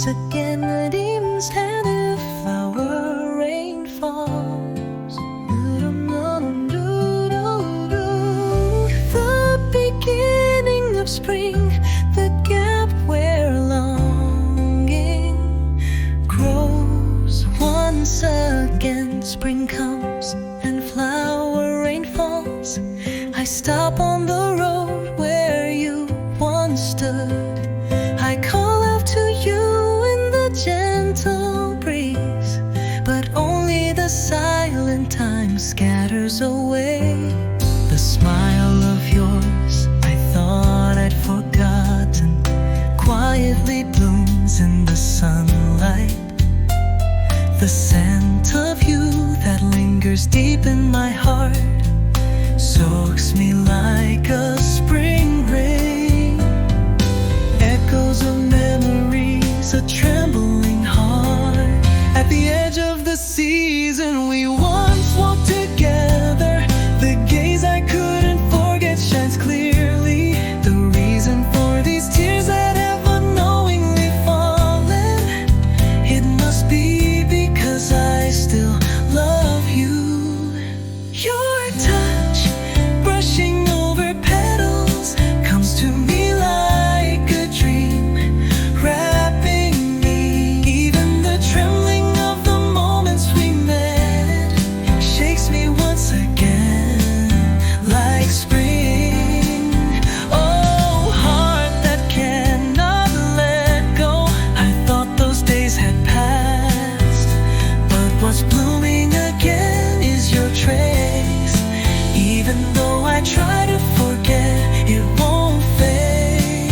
once again redeems, and if our rain falls, the beginning of spring, the gap where longing grows. Once again spring comes and flower rain falls. I stop on the road where you once stood. I call out to you in the gentle breeze, but only the silent time scatters away. The smile of yours I thought I'd forgotten quietly blooms in the sunlight. The scent of you that lingers deep in my heart soaks me like a spring rain. Echoes of memories, a trembling heart. At the edge of the season we once walked together. The gaze I couldn't forget shines clearly. The reason for these tears that have unknowingly fallen, it must be because I still love you. Your touch brushing over petals comes to me like a dream, wrapping me. Even the trembling of the moments we met shakes me once again like spring. Oh, heart that cannot let go. I thought those days had passed, but what's blooming again is your trace. Even though I try to forget, it won't fade.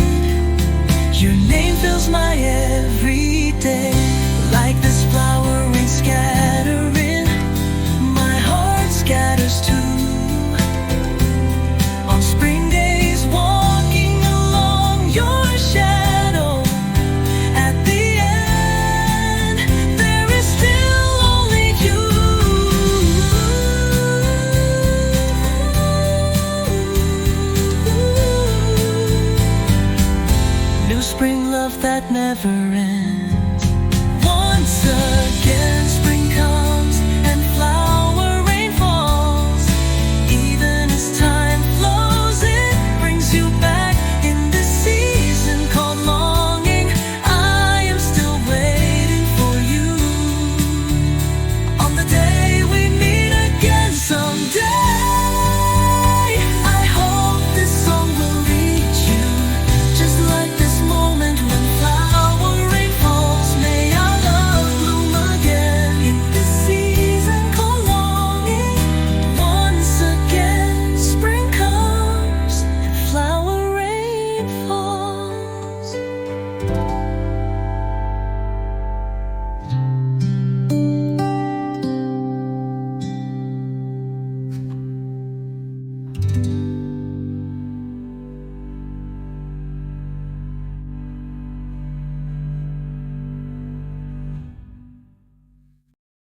Your name fills my every day. Like this flower rain scattering, my heart scatters too. On spring days walking along your shadow, at the end there is still only you. New spring love that never ends. Once again